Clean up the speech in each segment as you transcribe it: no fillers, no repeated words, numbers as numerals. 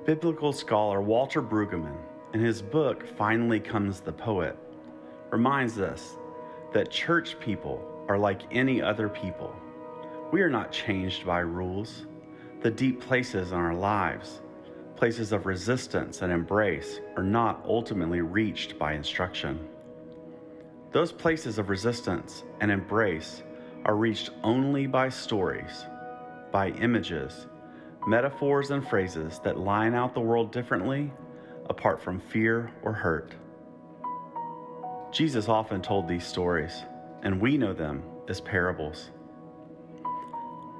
Biblical scholar Walter Brueggemann, in his book Finally Comes the Poet, reminds us that church people are like any other people. We are not changed by rules. The deep places in our lives, places of resistance and embrace, are not ultimately reached by instruction. Those places of resistance and embrace are reached only by stories, by images, metaphors and phrases that line out the world differently, apart from fear or hurt. Jesus often told these stories, and we know them as parables.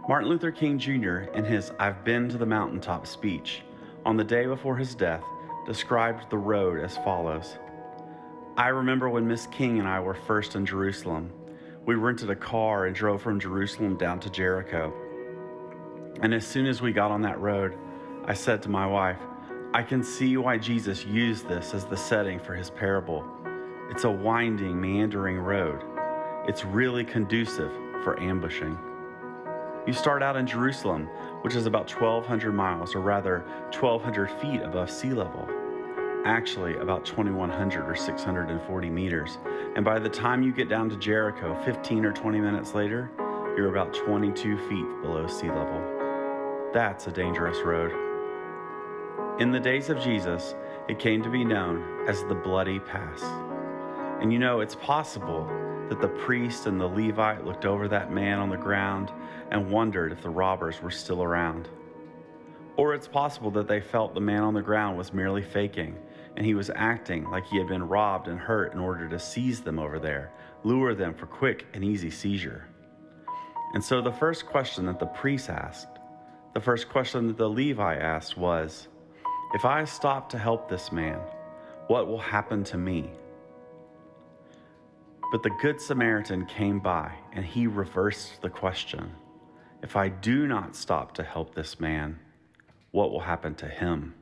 Martin Luther King Jr., in his "I've Been to the Mountaintop" speech on the day before his death, described the road as follows. "I remember when Miss King and I were first in Jerusalem. We rented a car and drove from Jerusalem down to Jericho. And as soon as we got on that road, I said to my wife, I can see why Jesus used this as the setting for his parable. It's a winding, meandering road. It's really conducive for ambushing. You start out in Jerusalem, which is about 1,200 miles, or rather 1,200 feet above sea level. Actually, about 2,100 or 640 meters. And by the time you get down to Jericho, 15 or 20 minutes later, you're about 22 feet below sea level. That's a dangerous road. In the days of Jesus, it came to be known as the Bloody Pass. And you know, it's possible that the priest and the Levite looked over that man on the ground and wondered if the robbers were still around. Or it's possible that they felt the man on the ground was merely faking, and he was acting like he had been robbed and hurt in order to seize them over there, lure them for quick and easy seizure. And so the first question that the priest asked, the first question that the Levite asked was, if I stop to help this man, what will happen to me? But the Good Samaritan came by and he reversed the question. If I do not stop to help this man, what will happen to him?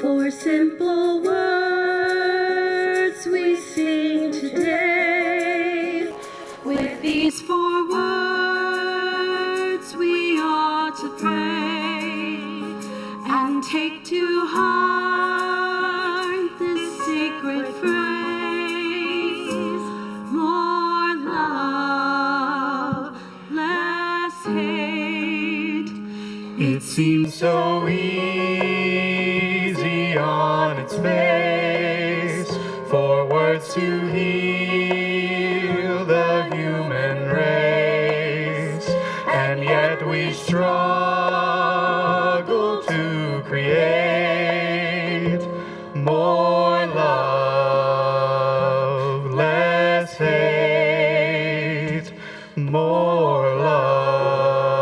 Four simple words we sing today. With these 4 words we ought to pray and take to heart this sacred phrase. More love, less hate. It seems so easy on its face for words to heal the human race, and yet we struggle to create more love, less hate, more love,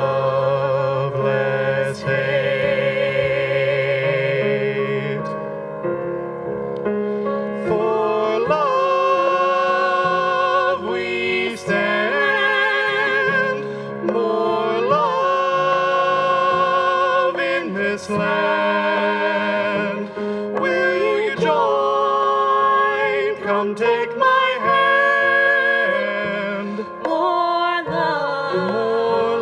less hate. For love we stand, more love in this land. Will you join? Come take my hand. More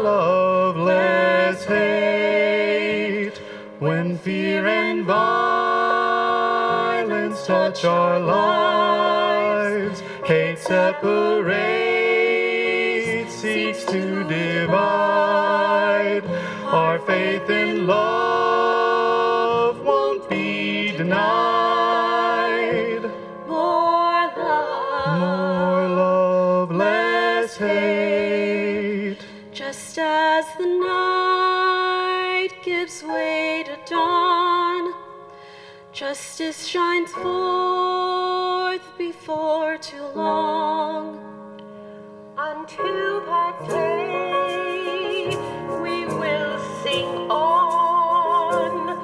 love, less hate. When fear and violence touch our lives, hate separates, seeks to divide. Our faith in love won't be denied. More love, less hate. Just as the night gives way to dawn, justice shines forth before too long. Until that day, we will sing on.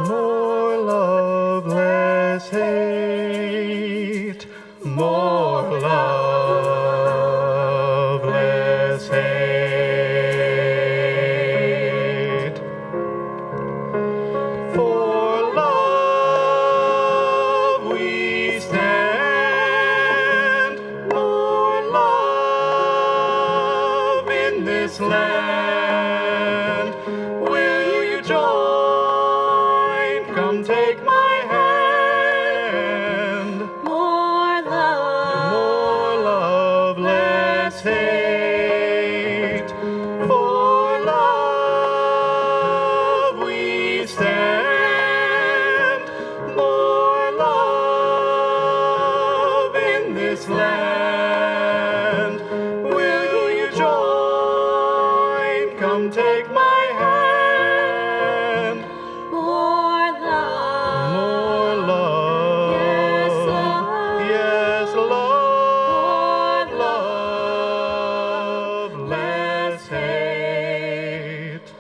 More love, less hate. More love, less hate. For love this land. Will you join? Come take my hand. More love, less hate. For love we stand. More love in this land. Will you join? Come take my hand. More love. More love. Yes, love. Yes, love. More love. Less hate.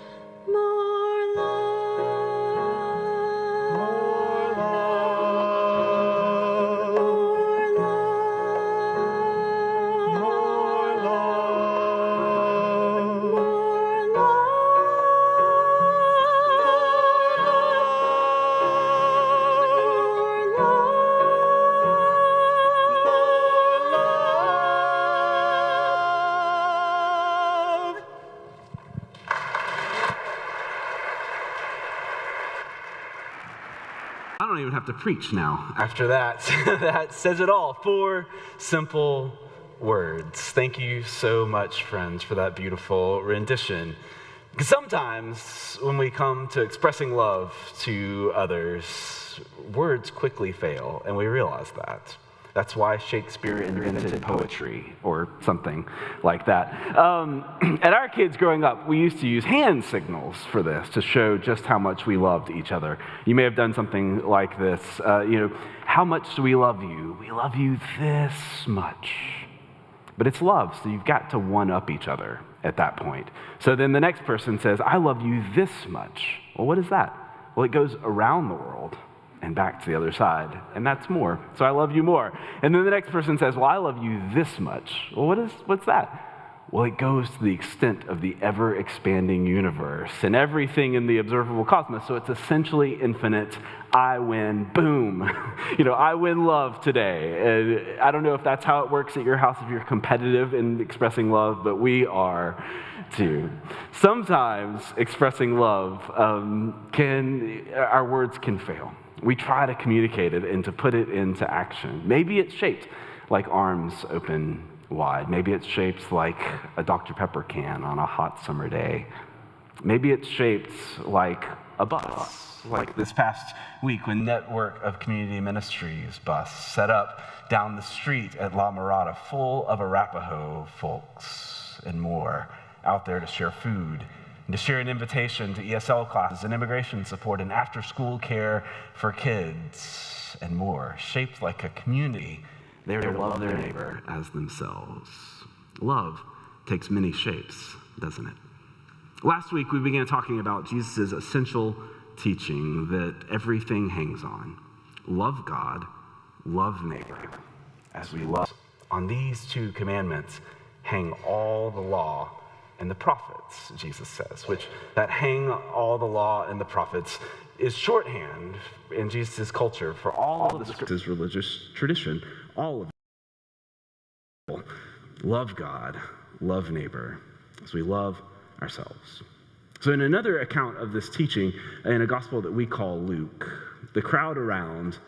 More love. More love. More love. More love. More love. I don't even have to preach now. After that, that says it all. 4 simple words. Thank you so much, friends, for that beautiful rendition. Because sometimes when we come to expressing love to others, words quickly fail, and we realize that. That's why Shakespeare invented poetry, or something like that. And our kids growing up, we used to use hand signals for this to show just how much we loved each other. You may have done something like this. How much do we love you? We love you this much. But it's love, so you've got to one-up each other at that point. So then the next person says, I love you this much. Well, what is that? Well, it goes around the world and back to the other side, and that's more. So I love you more. And then the next person says, well, I love you this much. Well, what's that? Well, it goes to the extent of the ever-expanding universe and everything in the observable cosmos. So it's essentially infinite. I win. Boom. I win love today. And I don't know if that's how it works at your house, if you're competitive in expressing love, but we are too. Sometimes expressing love, our words can fail. We try to communicate it and to put it into action. Maybe it's shaped like arms open wide. Maybe it's shaped like a Dr. Pepper can on a hot summer day. Maybe it's shaped like a bus, like this past week when Network of Community Ministries bus set up down the street at La Mirada, full of Arapaho folks and more, out there to share food and to share an invitation to ESL classes and immigration support and after-school care for kids and more, shaped like a community there to love their neighbor as themselves. Love takes many shapes, doesn't it? Last week, we began talking about Jesus' essential teaching that everything hangs on. Love God, love neighbor, as we love. On these 2 commandments hang all the law and the prophets, Jesus says, which that hang all the law and the prophets is shorthand in Jesus' culture for all of the scriptures, religious tradition, all of it. Love God, love neighbor, as we love ourselves. So in another account of this teaching, in a gospel that we call Luke, the crowd around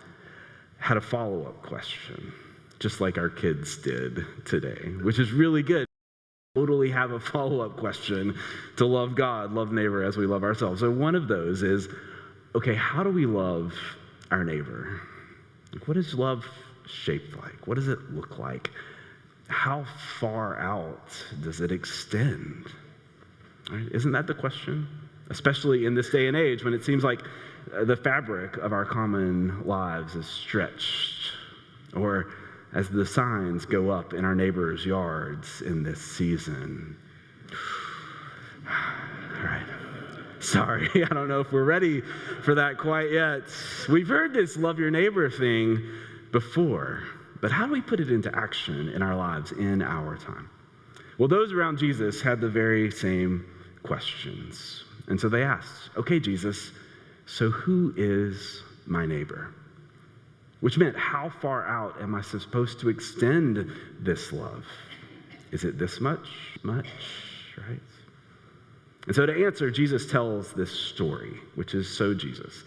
had a follow-up question, just like our kids did today, which is really good. Totally have a follow-up question to love God, love neighbor as we love ourselves. So one of those is, okay, how do we love our neighbor? What is love shaped like? What does it look like? How far out does it extend? Right? Isn't that the question? Especially in this day and age when it seems like the fabric of our common lives is stretched, or as the signs go up in our neighbors' yards in this season. All right. Sorry, I don't know if we're ready for that quite yet. We've heard this love your neighbor thing before, but how do we put it into action in our lives in our time? Well, those around Jesus had the very same questions. And so they asked, okay, Jesus, so who is my neighbor? Which meant, how far out am I supposed to extend this love? Is it this much? Right? And so to answer, Jesus tells this story, which is so Jesus.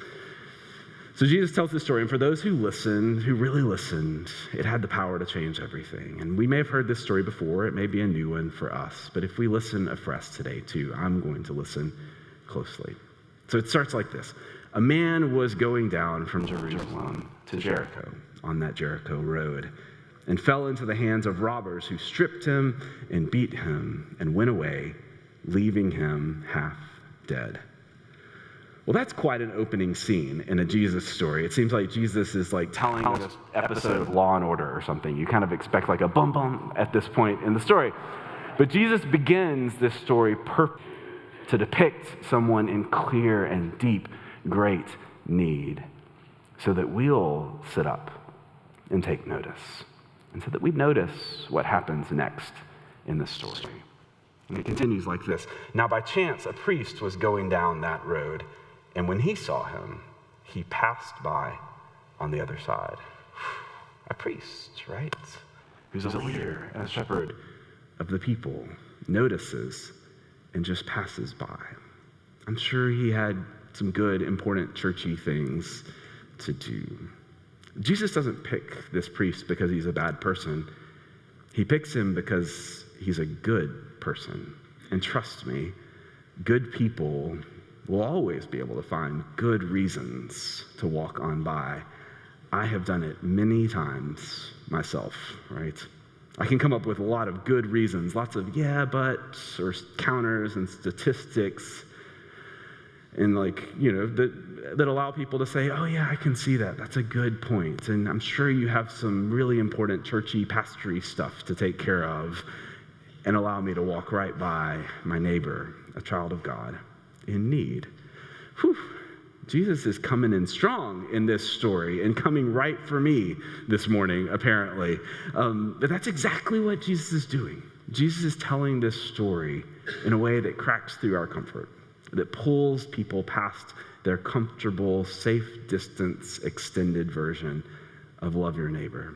So Jesus tells this story, and for those who listened, who really listened, it had the power to change everything. And we may have heard this story before. It may be a new one for us. But if we listen afresh today, too, I'm going to listen closely. So it starts like this. A man was going down from Jerusalem to Jericho on that Jericho road and fell into the hands of robbers who stripped him and beat him and went away, leaving him half dead. Well, that's quite an opening scene in a Jesus story. It seems like Jesus is like telling this episode of Law and Order or something. You kind of expect like a bum bum at this point in the story. But Jesus begins this story to depict someone in clear and deep, great need so that we'll sit up and take notice and so that we notice what happens next in the story. And it continues like this. Now, by chance, a priest was going down that road, and when he saw him, he passed by on the other side. A priest, right? Who's a leader and a shepherd of the people, notices and just passes by. I'm sure he had some good, important, churchy things to do. Jesus doesn't pick this priest because he's a bad person. He picks him because he's a good person. And trust me, good people will always be able to find good reasons to walk on by. I have done it many times myself, right? I can come up with a lot of good reasons, lots of yeah, but, or counters and statistics, and that allow people to say, oh yeah, I can see that. That's a good point. And I'm sure you have some really important churchy, pastory stuff to take care of and allow me to walk right by my neighbor, a child of God in need. Whew. Jesus is coming in strong in this story and coming right for me this morning, apparently. But that's exactly what Jesus is doing. Jesus is telling this story in a way that cracks through our comfort, that pulls people past their comfortable, safe distance, extended version of love your neighbor,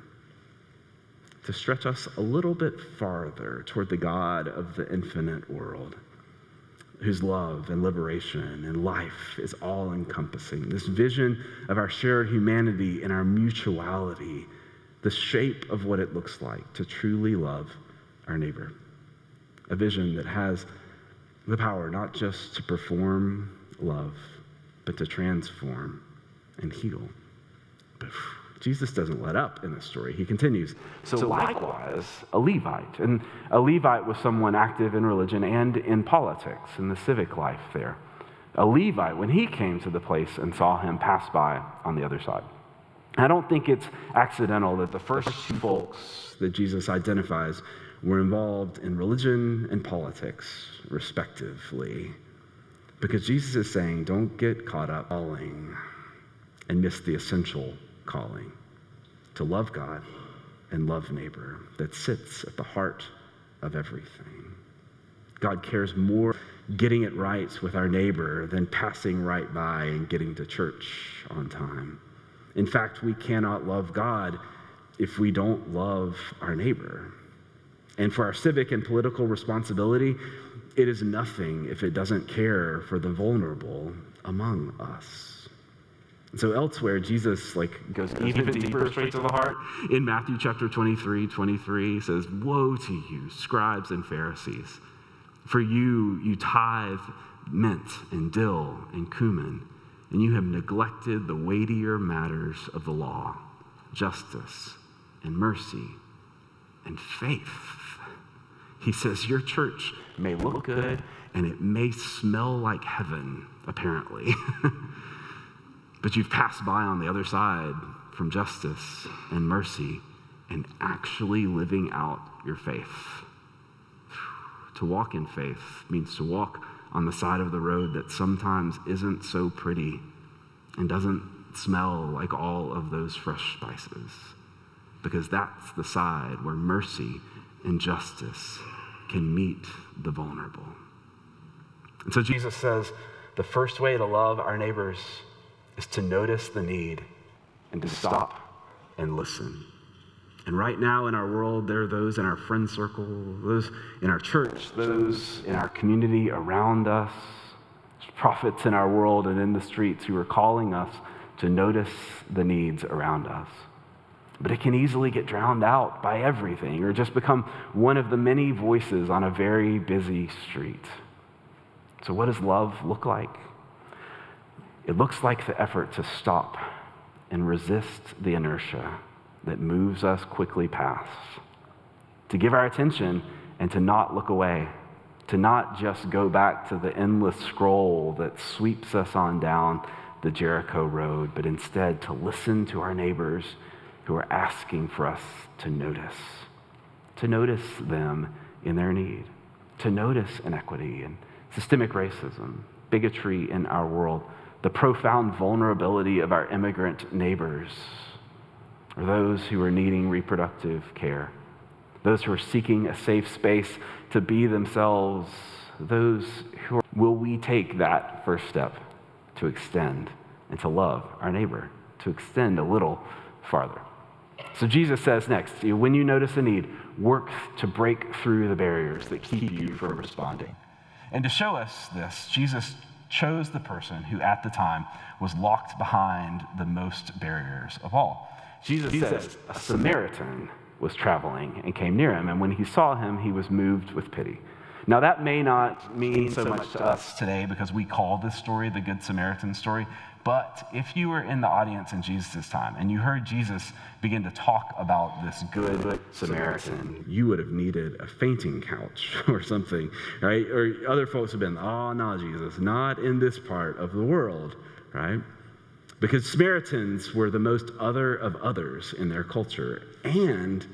to stretch us a little bit farther toward the God of the infinite world, whose love and liberation and life is all-encompassing. This vision of our shared humanity and our mutuality, the shape of what it looks like to truly love our neighbor. A vision that has the power not just to perform love, but to transform and heal. But Jesus doesn't let up in this story. He continues. So likewise, a Levite. And a Levite was someone active in religion and in politics, in the civic life there. A Levite, when he came to the place and saw him pass by on the other side. I don't think it's accidental that the first two folks that Jesus identifies were involved in religion and politics, respectively. Because Jesus is saying, don't get caught up calling and miss the essential calling to love God and love neighbor that sits at the heart of everything. God cares more getting it right with our neighbor than passing right by and getting to church on time. In fact, we cannot love God if we don't love our neighbor. And for our civic and political responsibility, it is nothing if it doesn't care for the vulnerable among us. So elsewhere, Jesus goes even deeper straight to the heart. In Matthew chapter 23, he says, woe to you, scribes and Pharisees, for you tithe mint and dill and cumin, and you have neglected the weightier matters of the law, justice and mercy and faith. He says, your church may look good and it may smell like heaven, apparently. But you've passed by on the other side from justice and mercy and actually living out your faith. To walk in faith means to walk on the side of the road that sometimes isn't so pretty and doesn't smell like all of those fresh spices. Because that's the side where mercy and justice can meet the vulnerable. And so Jesus says the first way to love our neighbors is to notice the need and to stop and listen. And right now in our world, there are those in our friend circle, those in our church, those in our community around us, prophets in our world and in the streets who are calling us to notice the needs around us. But it can easily get drowned out by everything or just become one of the many voices on a very busy street. So what does love look like? It looks like the effort to stop and resist the inertia that moves us quickly past, to give our attention and to not look away, to not just go back to the endless scroll that sweeps us on down the Jericho road, but instead to listen to our neighbors who are asking for us to notice them in their need, to notice inequity and systemic racism, bigotry in our world, the profound vulnerability of our immigrant neighbors, or those who are needing reproductive care, those who are seeking a safe space to be themselves, will we take that first step to extend and to love our neighbor, to extend a little farther? So Jesus says next, when you notice a need, work to break through the barriers that keep you from responding. And to show us this, Jesus chose the person who at the time was locked behind the most barriers of all. Jesus says a Samaritan was traveling and came near him, and when he saw him, he was moved with pity. Now, that may not mean so much to us today because we call this story the Good Samaritan story, but if you were in the audience in Jesus' time and you heard Jesus begin to talk about this Good Samaritan, you would have needed a fainting couch or something, right? Or other folks have been, oh, no, Jesus, not in this part of the world, right? Because Samaritans were the most other of others in their culture, and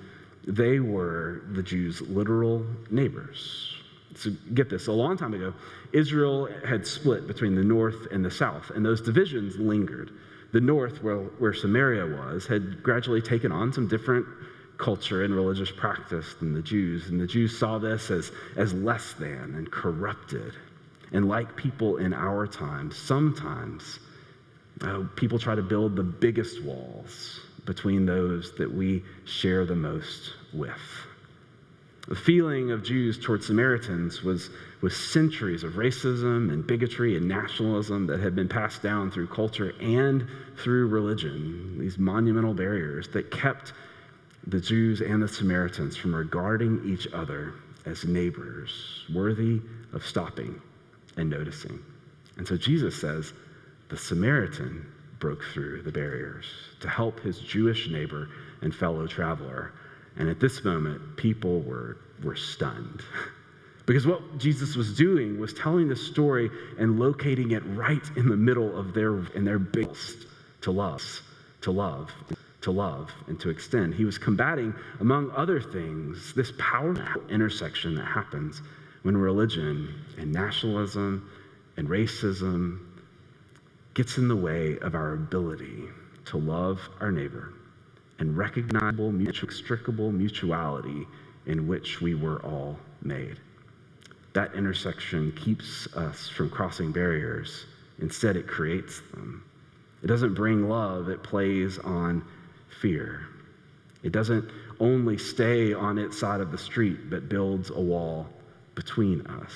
they were the Jews' literal neighbors. So get this, a long time ago, Israel had split between the north and the south, and those divisions lingered. The north, where Samaria was, had gradually taken on some different culture and religious practice than the Jews, and the Jews saw this as less than and corrupted. And like people in our time, sometimes people try to build the biggest walls between those that we share the most with. The feeling of Jews toward Samaritans was centuries of racism and bigotry and nationalism that had been passed down through culture and through religion, these monumental barriers that kept the Jews and the Samaritans from regarding each other as neighbors worthy of stopping and noticing. And so Jesus says, the Samaritan broke through the barriers to help his Jewish neighbor and fellow traveler. And at this moment, people were stunned. Because what Jesus was doing was telling the story and locating it right in the middle of their biggest to love, and to extend. He was combating, among other things, this powerful intersection that happens when religion and nationalism and racism gets in the way of our ability to love our neighbor and recognizable, inextricable mutuality in which we were all made. That intersection keeps us from crossing barriers. Instead, it creates them. It doesn't bring love, it plays on fear. It doesn't only stay on its side of the street, but builds a wall between us.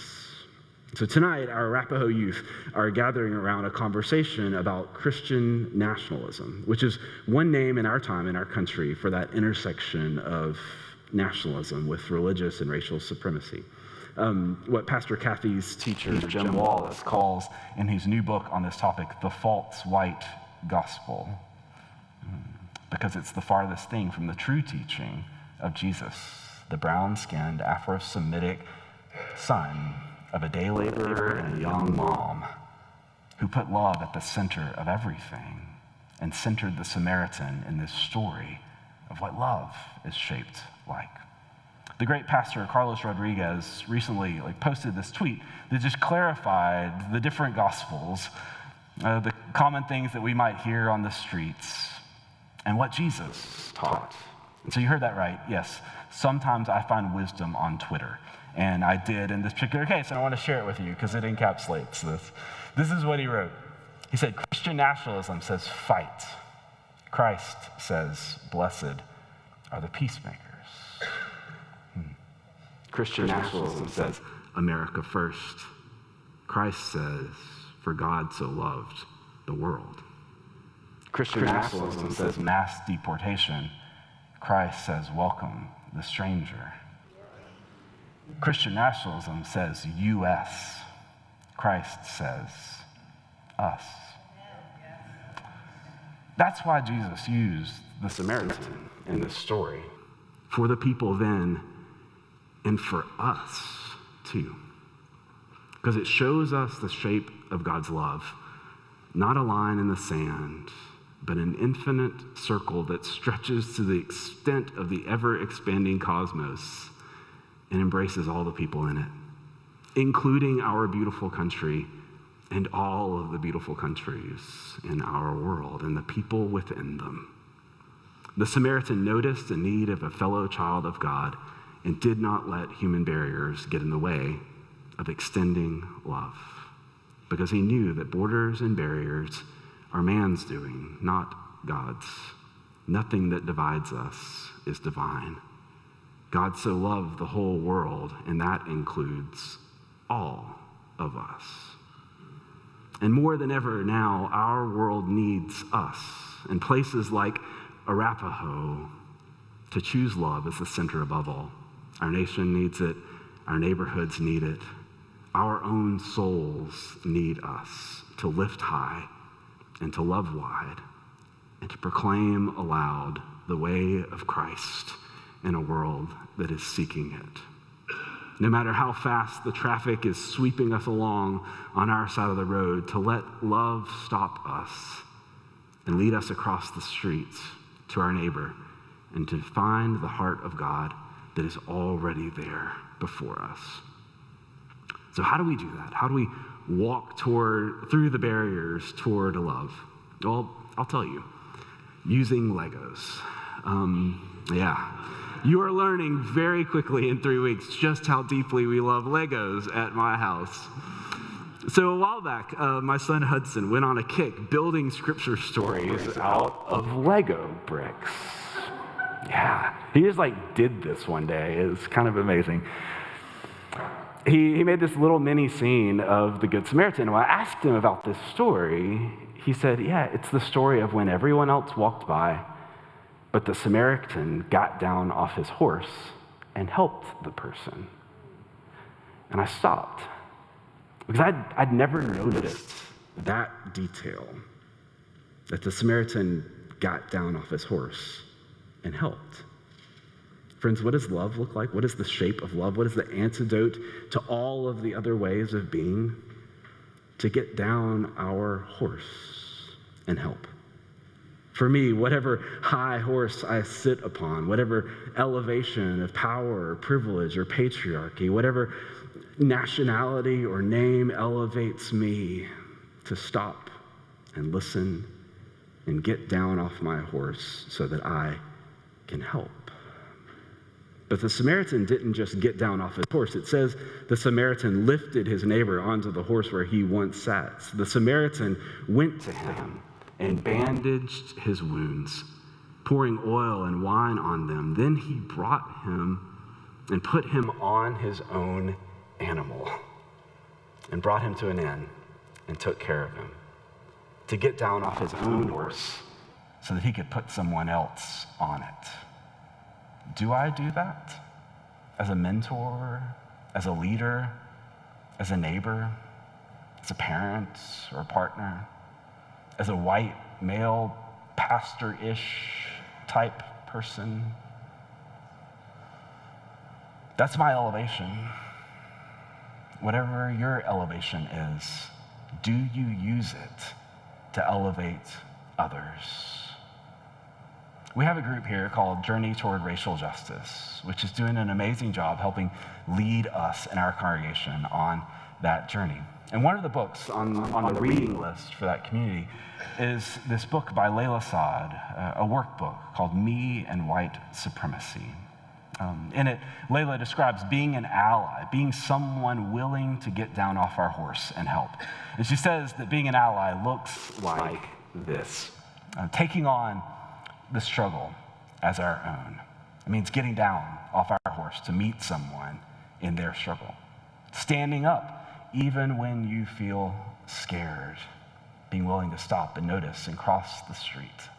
So tonight, our Arapaho youth are gathering around a conversation about Christian nationalism, which is one name in our time, in our country, for that intersection of nationalism with religious and racial supremacy. What Pastor Kathy's teacher, Jim Wallace, calls in his new book on this topic, the false white gospel, because it's the farthest thing from the true teaching of Jesus, the brown-skinned Afro-Semitic son of a day laborer and a young mom who put love at the center of everything and centered the Samaritan in this story of what love is shaped like. The great pastor Carlos Rodriguez recently posted this tweet that just clarified the different gospels, the common things that we might hear on the streets, and what Jesus taught. And so you heard that right. Yes, sometimes I find wisdom on Twitter. And I did in this particular case, and I want to share it with you because it encapsulates this. This is what he wrote. He said, Christian nationalism says fight. Christ says blessed. are the peacemakers. Christian nationalism says America first. Christ says, for God so loved the world. Christian nationalism says mass deportation. Christ says, welcome the stranger. Christian nationalism says U.S. Christ says us. That's why Jesus used the Samaritan in this story. For the people then, and for us too. Because it shows us the shape of God's love. Not a line in the sand, but an infinite circle that stretches to the extent of the ever-expanding cosmos and embraces all the people in it, including our beautiful country and all of the beautiful countries in our world and the people within them. The Samaritan noticed the need of a fellow child of God and did not let human barriers get in the way of extending love, because he knew that borders and barriers are man's doing, not God's. Nothing that divides us is divine. God so loved the whole world, and that includes all of us. And more than ever now, our world needs us, and places like Arapahoe to choose love as the center above all. Our nation needs it. Our neighborhoods need it. Our own souls need us to lift high and to love wide and to proclaim aloud the way of Christ in a world that is seeking it. No matter how fast the traffic is sweeping us along on our side of the road, to let love stop us and lead us across the streets to our neighbor and to find the heart of God that is already there before us. So how do we do that? How do we walk through the barriers toward love? Well, I'll tell you, using Legos. You are learning very quickly in 3 weeks just how deeply we love Legos at my house. So a while back, my son Hudson went on a kick building scripture stories out of Lego bricks. Yeah, he just did this one day. It was kind of amazing. He made this little mini scene of the Good Samaritan. And when I asked him about this story, he said, yeah, it's the story of when everyone else walked by, but the Samaritan got down off his horse and helped the person. And I stopped, because I'd never noticed that detail, that the Samaritan got down off his horse and helped. Friends, what does love look like? What is the shape of love? What is the antidote to all of the other ways of being? To get down our horse and help. For me, whatever high horse I sit upon, whatever elevation of power or privilege or patriarchy, whatever nationality or name elevates me, to stop and listen and get down off my horse so that I can help. But the Samaritan didn't just get down off his horse. It says the Samaritan lifted his neighbor onto the horse where he once sat. The Samaritan went to him and bandaged his wounds, pouring oil and wine on them. Then he brought him and put him on his own animal and brought him to an inn and took care of him, to get down off his own horse so that he could put someone else on it. Do I do that as a mentor, as a leader, as a neighbor, as a parent or a partner, as a white male pastor-ish type person? That's my elevation. Whatever your elevation is, do you use it to elevate others? We have a group here called Journey Toward Racial Justice, which is doing an amazing job helping lead us in our congregation on that journey. And one of the books on the reading list for that community is this book by Layla Saad, a workbook called Me and White Supremacy. In it, Layla describes being an ally, being someone willing to get down off our horse and help. And she says that being an ally looks like this, taking on the struggle as our own, It means getting down off our horse to meet someone in their struggle. Standing up even when you feel scared. Being willing to stop and notice and cross the street.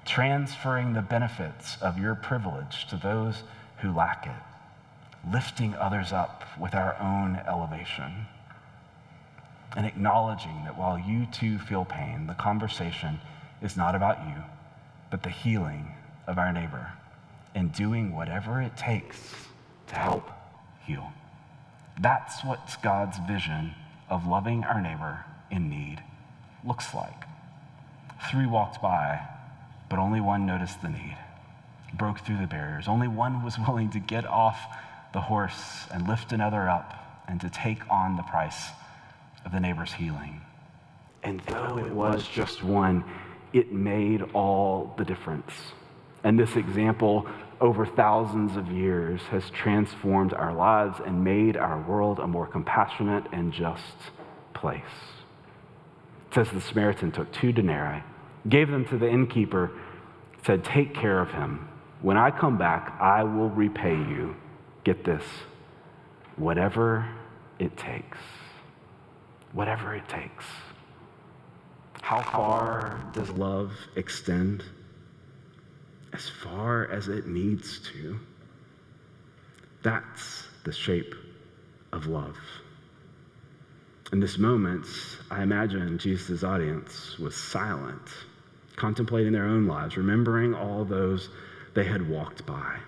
Transferring the benefits of your privilege to those who lack it. Lifting others up with our own elevation. And acknowledging that while you too feel pain, the conversation is not about you, but the healing of our neighbor. And doing whatever it takes to help heal. That's what God's vision of loving our neighbor in need looks like. 3 walked by, but only one noticed the need, broke through the barriers. Only one was willing to get off the horse and lift another up and to take on the price of the neighbor's healing. And though it was just one, it made all the difference. And this example, over thousands of years, has transformed our lives and made our world a more compassionate and just place. It says the Samaritan took 2 denarii, gave them to the innkeeper, said, "Take care of him. When I come back, I will repay you." Get this, whatever it takes. Whatever it takes. How far does love extend? As far as it needs to. That's the shape of love. In this moment, I imagine Jesus' audience was silent, contemplating their own lives, remembering all those they had walked by,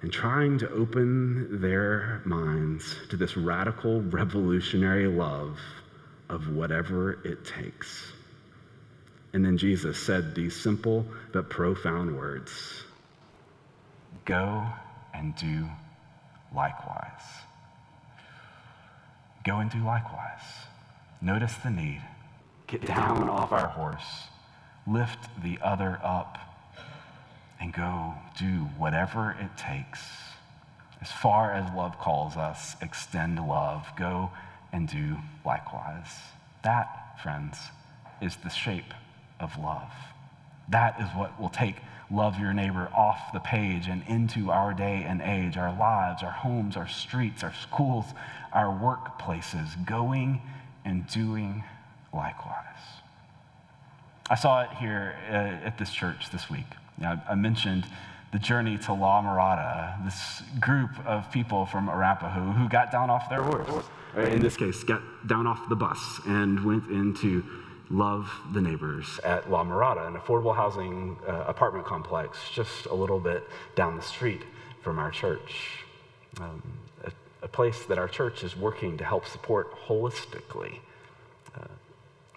and trying to open their minds to this radical, revolutionary love of whatever it takes. And then Jesus said these simple but profound words: "Go and do likewise." Go and do likewise. Notice the need. Get down off our horse. Lift the other up. And go do whatever it takes. As far as love calls us, extend love. Go and do likewise. That, friends, is the shape of love. That is what will take love your neighbor off the page and into our day and age, our lives, our homes, our streets, our schools, our workplaces, going and doing likewise. I saw it here at this church this week. Now, I mentioned the journey to La Mirada, this group of people from Arapahoe who got down off their horse. In this case, got down off the bus and went into Love the Neighbors at La Mirada, an affordable housing apartment complex just a little bit down the street from our church. A place that our church is working to help support holistically.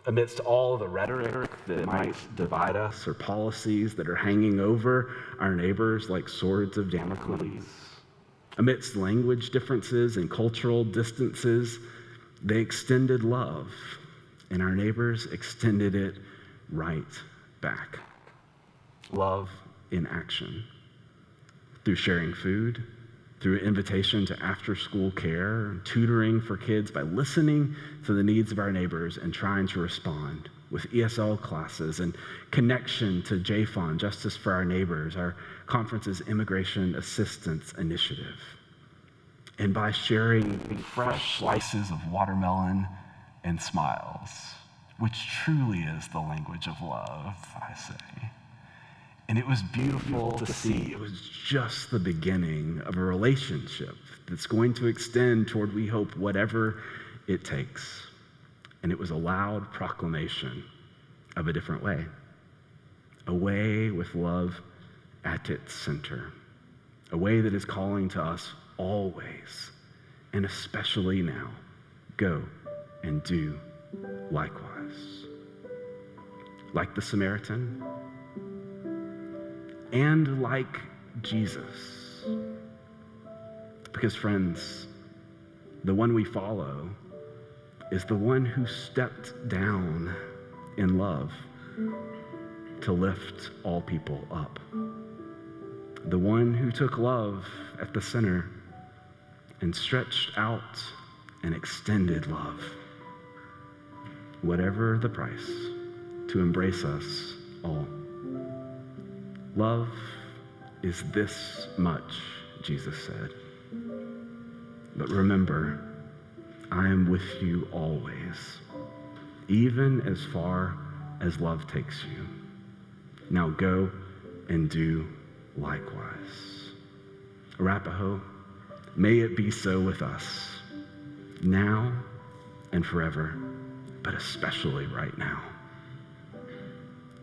Amidst all the rhetoric that might divide us, or policies that are hanging over our neighbors like swords of Damocles. Amidst language differences and cultural distances, they extended love. And our neighbors extended it right back. Love in action. Through sharing food, through invitation to after-school care, tutoring for kids, by listening to the needs of our neighbors and trying to respond with ESL classes and connection to JFON, Justice for Our Neighbors, our conference's Immigration Assistance Initiative. And by sharing fresh slices of watermelon and smiles, which truly is the language of love, I say. And it was beautiful to see. It was just the beginning of a relationship that's going to extend toward, we hope, whatever it takes. And it was a loud proclamation of a different way. A way with love at its center. A way that is calling to us always, and especially now. Go and do likewise. Like the Samaritan, and like Jesus. Because, friends, the one we follow is the one who stepped down in love to lift all people up. The one who took love at the center and stretched out and extended love, whatever the price, to embrace us all. Love is this much, Jesus said. But remember, I am with you always, even as far as love takes you. Now go and do likewise. Arapaho, may it be so with us, now and forever, but especially right now.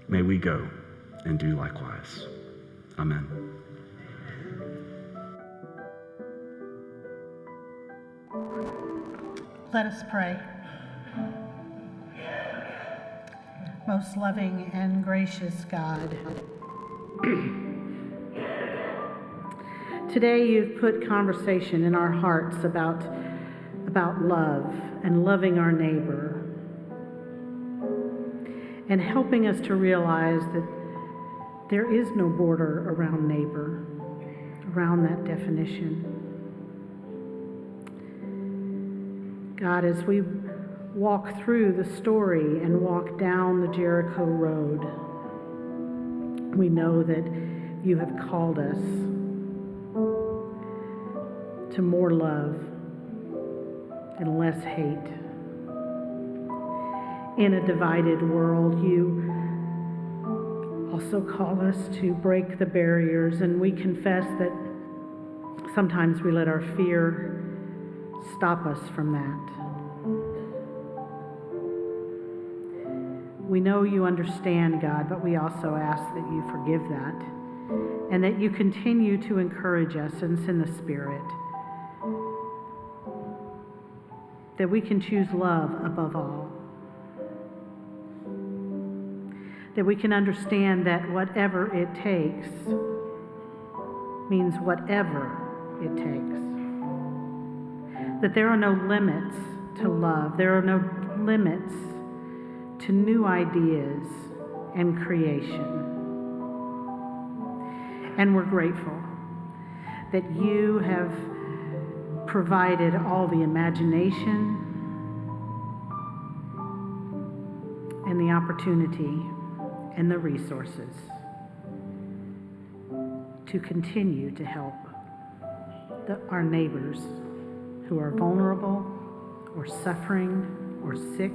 May we go and do likewise. Amen. Let us pray. Most loving and gracious God, today you've put conversation in our hearts about love and loving our neighbor, and helping us to realize that there is no border around neighbor, around that definition. God, as we walk through the story and walk down the Jericho road, we know that you have called us to more love and less hate. In a divided world, you also call us to break the barriers, and we confess that sometimes we let our fear stop us from that. We know you understand, God, but we also ask that you forgive that, and that you continue to encourage us and send the Spirit, that we can choose love above all, that we can understand that whatever it takes means whatever it takes, that there are no limits to love, there are no limits to new ideas and creation. And we're grateful that you have provided all the imagination and the opportunity and the resources to continue to help our neighbors who are vulnerable or suffering or sick.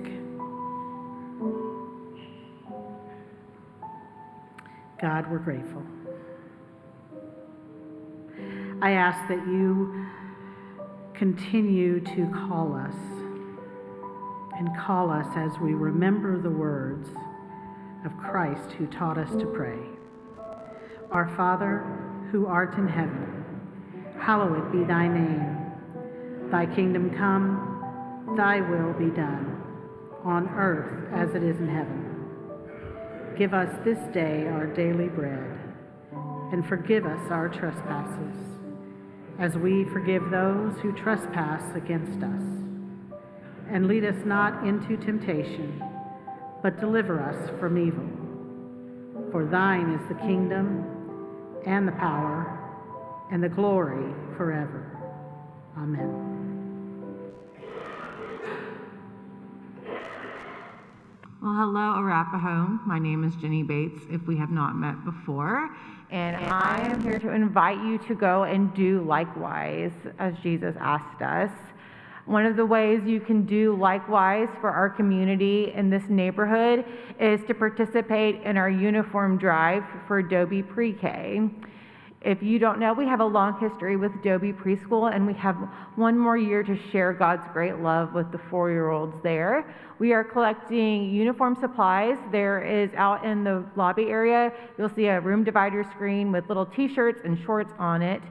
God, we're grateful. I ask that you continue to call us, and call us as we remember the words of Christ who taught us to pray. Our Father, who art in heaven, hallowed be thy name. Thy kingdom come, thy will be done, on earth as it is in heaven. Give us this day our daily bread, and forgive us our trespasses, as we forgive those who trespass against us. And lead us not into temptation, but deliver us from evil. For thine is the kingdom, and the power, and the glory forever. Amen. Well, hello, Arapaho. My name is Jenny Bates, if we have not met before. And I am here to invite you to go and do likewise, as Jesus asked us. One of the ways you can do likewise for our community in this neighborhood is to participate in our uniform drive for Adobe Pre-K. If you don't know, we have a long history with Adobe Preschool, and we have one more year to share God's great love with the 4-year-olds there. We are collecting uniform supplies. There is, out in the lobby area, you'll see a room divider screen with little t-shirts and shorts on it.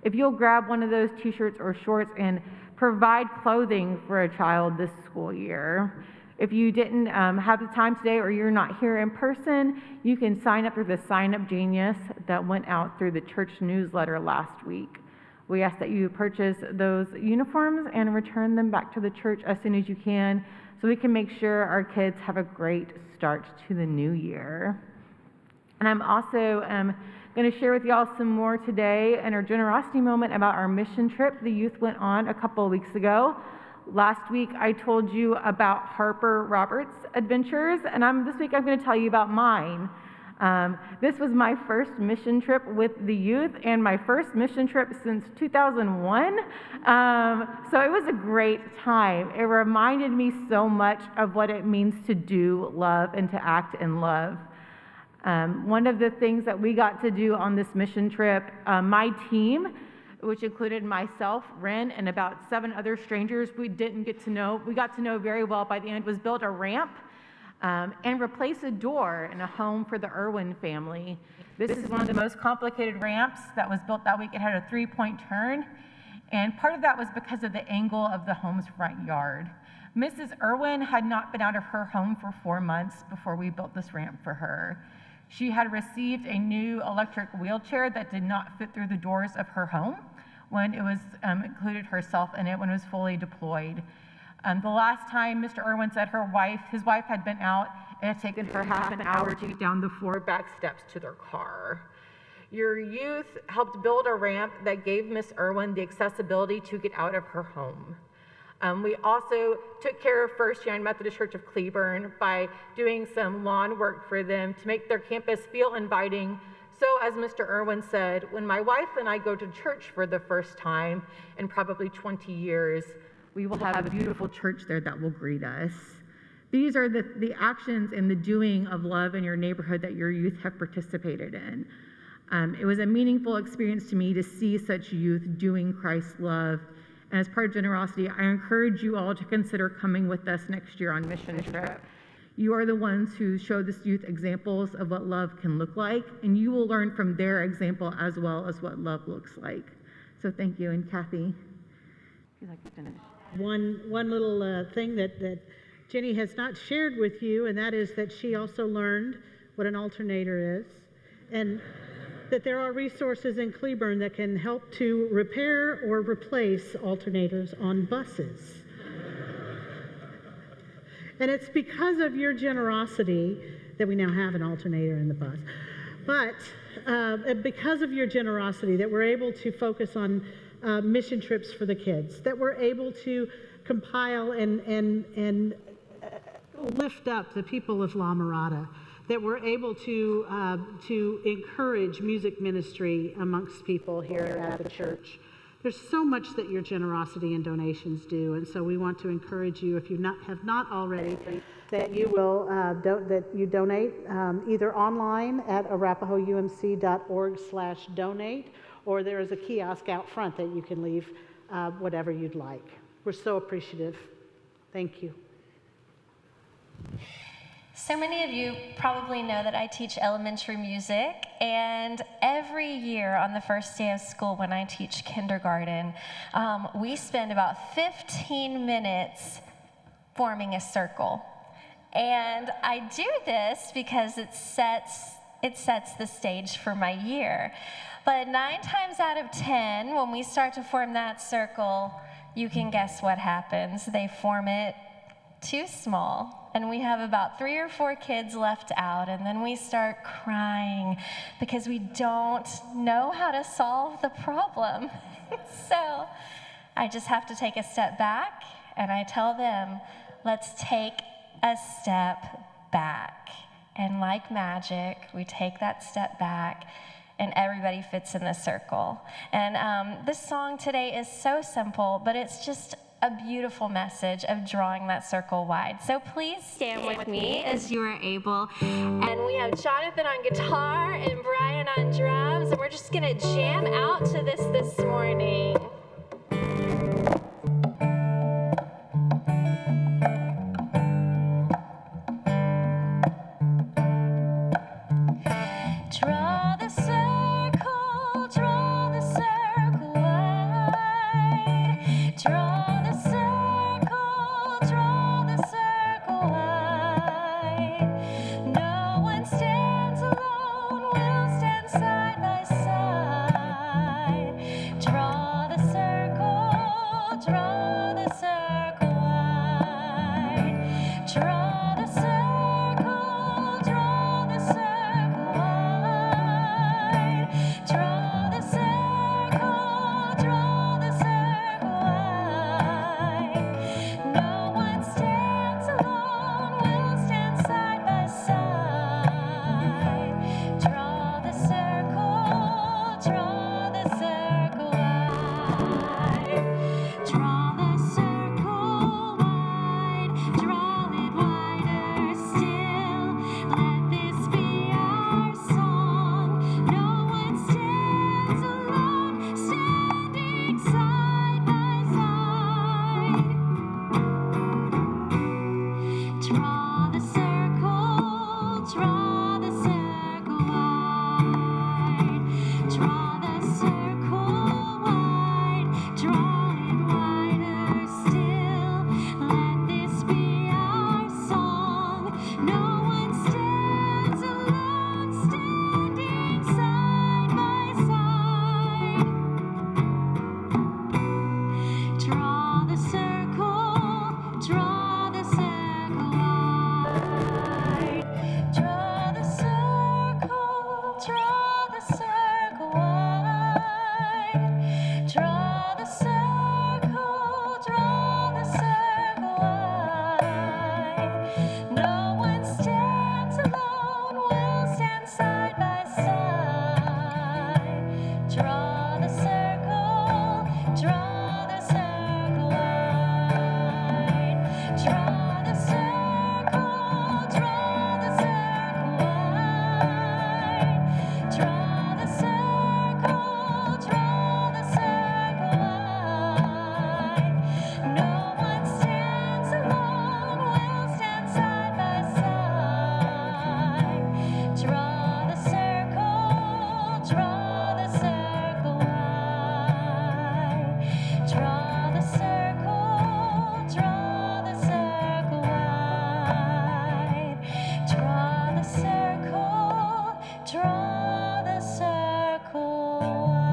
If you'll grab one of those t-shirts or shorts and provide clothing for a child this school year. If you didn't have the time today, or you're not here in person, you can sign up through the Sign Up Genius that went out through the church newsletter last week. We ask that you purchase those uniforms and return them back to the church as soon as you can, so we can make sure our kids have a great start to the new year. And I'm also going to share with y'all some more today in our generosity moment about our mission trip the youth went on a couple of weeks ago. Last week, I told you about Harper Roberts' adventures, and this week I'm going to tell you about mine. This was my first mission trip with the youth and my first mission trip since 2001. So it was a great time. It reminded me so much of what it means to do love and to act in love. One of the things that we got to do on this mission trip, my team, which included myself, Ren, and about 7 other strangers we got to know very well by the end, was build a ramp and replace a door in a home for the Irwin family. This is one of the most complicated ramps that was built that week. It had a 3-point turn, and part of that was because of the angle of the home's front yard. Mrs. Irwin had not been out of her home for 4 months before we built this ramp for her. She had received a new electric wheelchair that did not fit through the doors of her home when it was included herself in it when it was fully deployed. The last time Mr. Irwin said his wife had been out, it had taken her half an hour to get down the 4 back steps to their car. Your youth helped build a ramp that gave Miss Irwin the accessibility to get out of her home. We also took care of First United Methodist Church of Cleburne by doing some lawn work for them to make their campus feel inviting. So as Mr. Irwin said, when my wife and I go to church for the first time in probably 20 years, we will have a beautiful church there that will greet us. These are the actions and the doing of love in your neighborhood that your youth have participated in. It was a meaningful experience to me to see such youth doing Christ's love. And as part of generosity, I encourage you all to consider coming with us next year on mission trip. You are the ones who show this youth examples of what love can look like, and you will learn from their example as well as what love looks like. So thank you, and Kathy, if you'd like to finish. One little thing that Jenny has not shared with you, and that is that she also learned what an alternator is, and that there are resources in Cleburne that can help to repair or replace alternators on buses. And it's because of your generosity that we now have an alternator in the bus. But because of your generosity that we're able to focus on mission trips for the kids, that we're able to compile and lift up the people of La Mirada, that we're able to encourage music ministry amongst people here at the church. There's so much that your generosity and donations do, and so we want to encourage you, if you have not already, that you will donate either online at arapahoeumc.org/donate, or there is a kiosk out front that you can leave whatever you'd like. We're so appreciative. Thank you. So many of you probably know that I teach elementary music, and every year on the first day of school when I teach kindergarten, we spend about 15 minutes forming a circle. And I do this because it sets the stage for my year. But 9 times out of 10, when we start to form that circle, you can guess what happens. They form it too small, and we have about 3 or 4 kids left out, and then we start crying because we don't know how to solve the problem. So I just have to take a step back, and I tell them, let's take a step back. And like magic, we take that step back, and everybody fits in the circle. And this song today is so simple, but it's just a beautiful message of drawing that circle wide. So please stand with me as you are able. And we have Jonathan on guitar and Brian on drums, and we're just gonna jam out to this morning. Draw the circle wide. Draw the circle wide. No one stands alone, we'll stand side by side. Draw the Draw the circle, draw the circle wide. Draw the circle, draw the circle wide.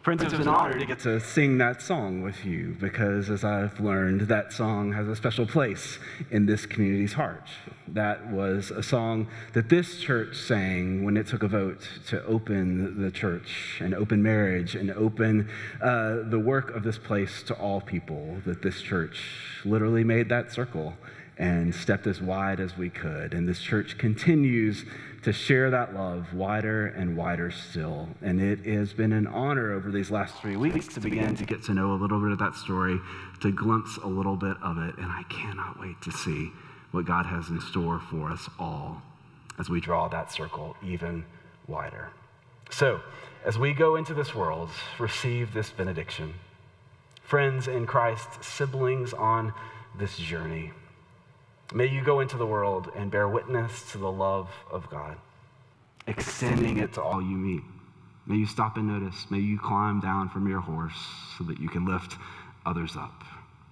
Friends, it's an honor to get to sing that song with you because, as I've learned, that song has a special place in this community's heart. That was a song that this church sang when it took a vote to open the church and open marriage and open the work of this place to all people, that this church literally made that circle and stepped as wide as we could. And this church continues to share that love wider and wider still. And it has been an honor over these last 3 weeks to begin to get to know a little bit of that story, to glimpse a little bit of it. And I cannot wait to see what God has in store for us all as we draw that circle even wider. So, as we go into this world, receive this benediction. Friends in Christ, siblings on this journey, may you go into the world and bear witness to the love of God, extending it to all you meet. May you stop and notice. May you climb down from your horse so that you can lift others up.